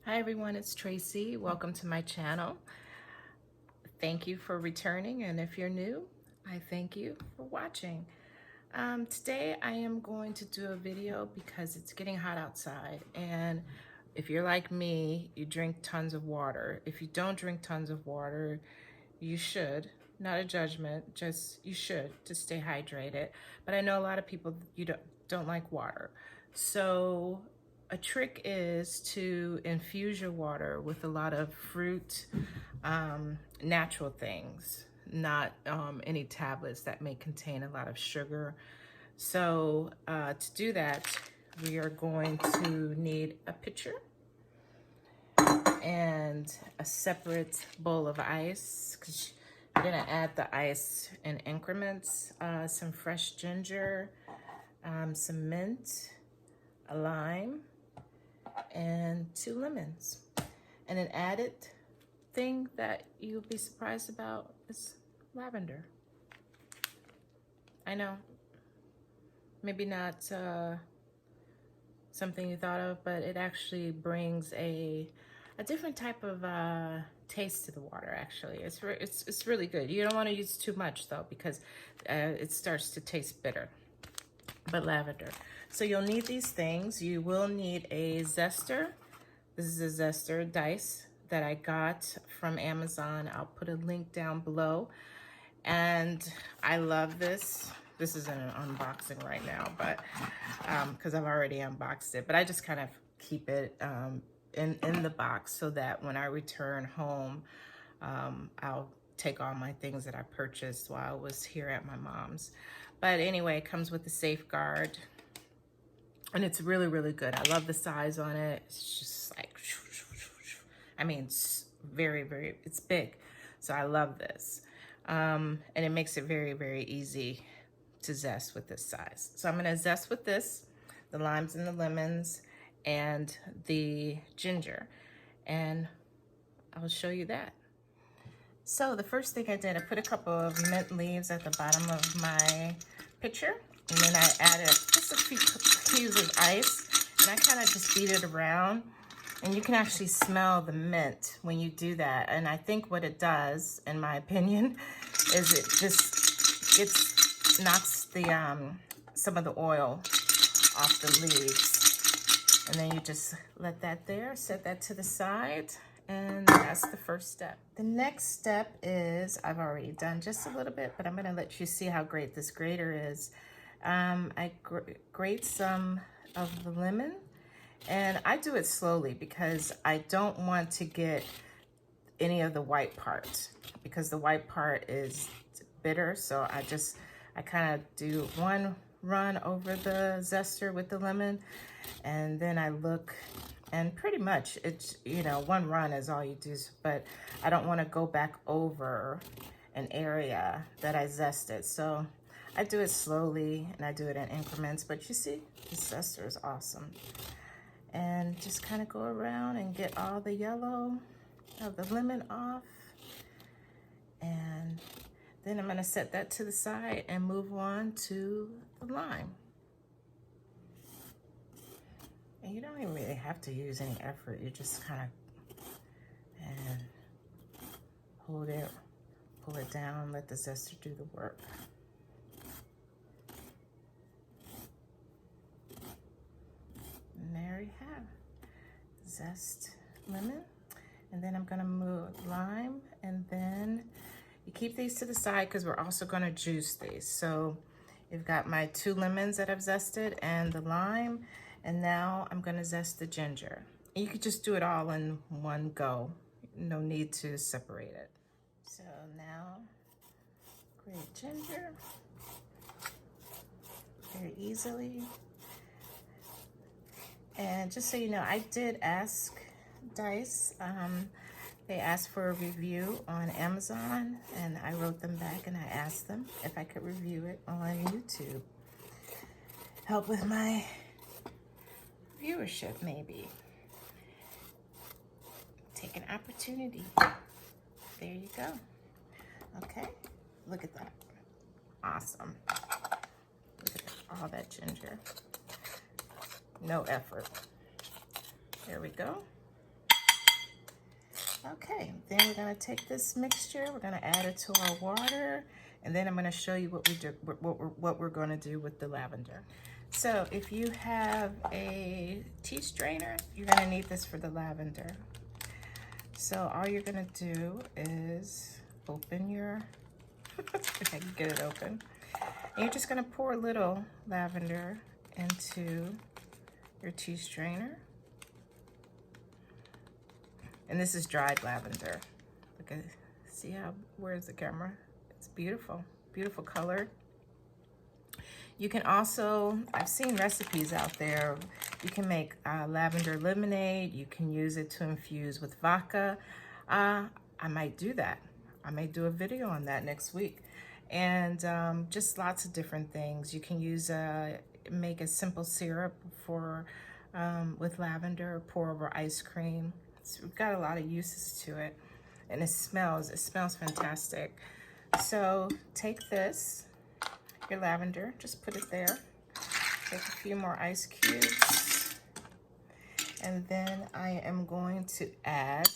Hi everyone, it's Tracy. Welcome to my channel. Thank you for returning, and if you're new, I thank you for watching. Today I am going to do a video because it's getting hot outside, and if you're like me, you drink tons of water. If you don't drink tons of water, you should. Not a judgment, just you should to stay hydrated. But I know a lot of people don't like water. So a trick is to infuse your water with a lot of fruit, natural things, not any tablets that may contain a lot of sugar. So to do that, we are going to need a pitcher and a separate bowl of ice, because you're gonna add the ice in increments, some fresh ginger, some mint, a lime, and 2 lemons. And an added thing that you'll be surprised about is lavender. I know, maybe not something you thought of, but it actually brings a different type of taste to the water. Actually, it's really good. You don't want to use too much though, because it starts to taste bitter. But lavender. So you'll need these things. You will need a zester. This is a zester dice that I got from Amazon. I'll put a link down below. And I love this. This isn't an unboxing right now, but because I've already unboxed it. But I just kind of keep it in the box so that when I return home, I'll take all my things that I purchased while I was here at my mom's. But anyway, it comes with a safeguard, and it's really, really good. I love the size on it. It's just like, I mean, it's very, very, it's big. So I love this. And it makes it very, very easy to zest with this size. So I'm gonna zest with this, the limes and the lemons, and the ginger. And I'll show you that. So the first thing I did, I put a couple of mint leaves at the bottom of my pitcher, and then I added just a few cubes of ice, and I kind of just beat it around. And you can actually smell the mint when you do that. And I think what it does, in my opinion, is it just knocks the some of the oil off the leaves. And then you just let that there, set that to the side. And that's the first step. The next step is, I've already done just a little bit, but I'm gonna let you see how great this grater is. I grate some of the lemon, and I do it slowly because I don't want to get any of the white part, because the white part is bitter. So I kind of do one run over the zester with the lemon, and then I look. And pretty much it's, you know, one run is all you do, but I don't want to go back over an area that I zested. So I do it slowly, and I do it in increments, but you see, the zester is awesome. And just kind of go around and get all the yellow of the lemon off. And then I'm going to set that to the side and move on to the lime. And you don't even really have to use any effort. You just kind of and hold it, pull it down, let the zester do the work. And there you have zest lemon. And then I'm gonna move lime, and then you keep these to the side because we're also gonna juice these. So you've got my 2 lemons that I've zested and the lime. And now I'm gonna zest the ginger. And you could just do it all in one go. No need to separate it. So now, grate ginger very easily. And just so you know, I did ask Dice. They asked for a review on Amazon, and I wrote them back and I asked them if I could review it on YouTube. Help with my viewership, maybe. Take an opportunity. There you go. Okay, look at that. Awesome. Look at all that ginger. No effort. There we go. Okay, then we're gonna take this mixture, we're gonna add it to our water, and then I'm gonna show you what we're gonna do with the lavender. So if you have a tea strainer, you're gonna need this for the lavender. So all you're gonna do is open your, if I can get it open, and you're just gonna pour a little lavender into your tea strainer. And this is dried lavender. Look at, see how, where's the camera? It's beautiful, beautiful color. You can also, I've seen recipes out there. You can make lavender lemonade. You can use it to infuse with vodka. I might do that. I may do a video on that next week. And just lots of different things. You can use, make a simple syrup for, with lavender, pour over ice cream. We've got a lot of uses to it, and it smells fantastic. So take this, your lavender, just put it there. Take a few more ice cubes, and then I am going to add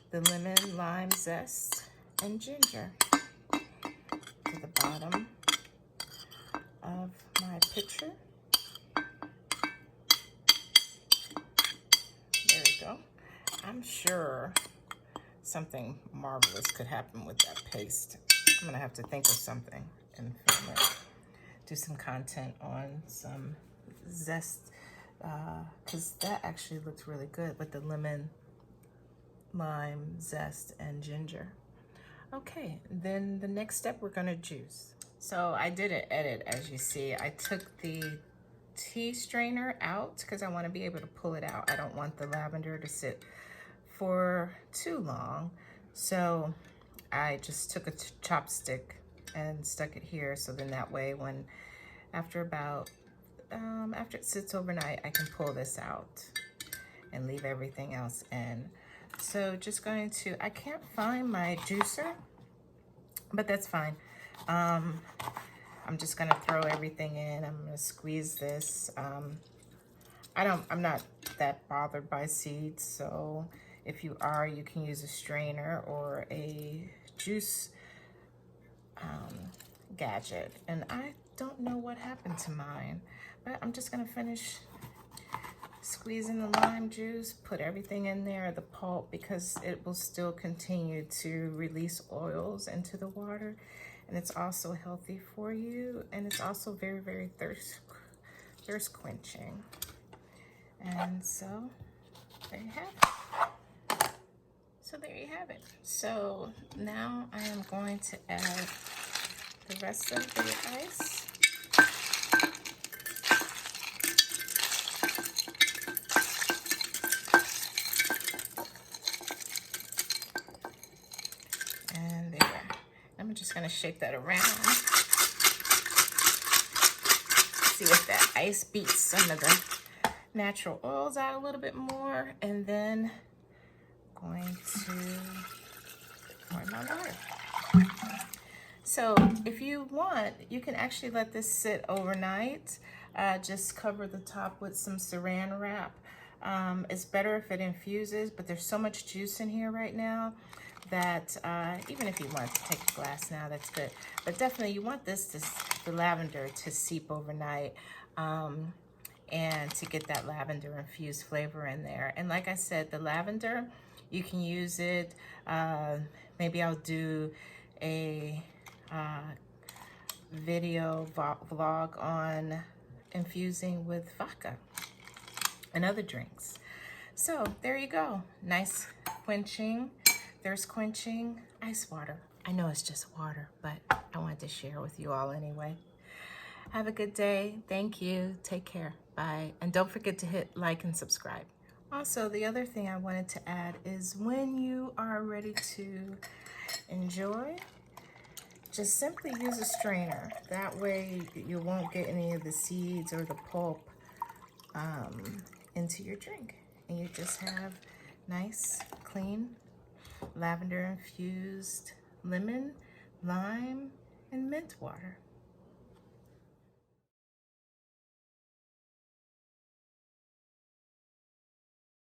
the lemon, lime zest, and ginger to the bottom of my pitcher. There we go. I'm sure something marvelous could happen with that paste. I'm gonna have to think of something and film it. Do some content on some zest, because that actually looks really good with the lemon, lime, zest, and ginger. Okay, then the next step, we're gonna juice. So I did an edit, as you see. I took the tea strainer out because I want to be able to pull it out. I don't want the lavender to sit for too long. So I just took a chopstick and stuck it here. So then that way when, after about, after it sits overnight, I can pull this out and leave everything else in. So just going to, I can't find my juicer, but that's fine. I'm just gonna throw everything in. I'm gonna squeeze this. I'm not that bothered by seeds, so if you are, you can use a strainer or a juice gadget. And I don't know what happened to mine, but I'm just gonna finish squeezing the lime juice, put everything in there, the pulp, because it will still continue to release oils into the water. And it's also healthy for you, and it's also very, very thirst quenching. And so there you have it. So there you have it. So now I am going to add the rest of the ice. And there. I'm just gonna shake that around. See if that ice beats some of the natural oils out a little bit more, and then going to pour my water. So if you want, you can actually let this sit overnight. Just cover the top with some saran wrap. It's better if it infuses, but there's so much juice in here right now that even if you want to take a glass now, that's good. But definitely you want this, the lavender, to seep overnight and to get that lavender infused flavor in there. And like I said, the lavender, you can use it. Maybe I'll do a video vlog on infusing with vodka and other drinks. So there you go. Nice quenching, thirst quenching ice water. I know it's just water, but I wanted to share with you all anyway. Have a good day. Thank you. Take care. Bye. And don't forget to hit like and subscribe. Also, the other thing I wanted to add is when you are ready to enjoy, just simply use a strainer. That way you won't get any of the seeds or the pulp into your drink. And you just have nice, clean, lavender infused lemon, lime, and mint water.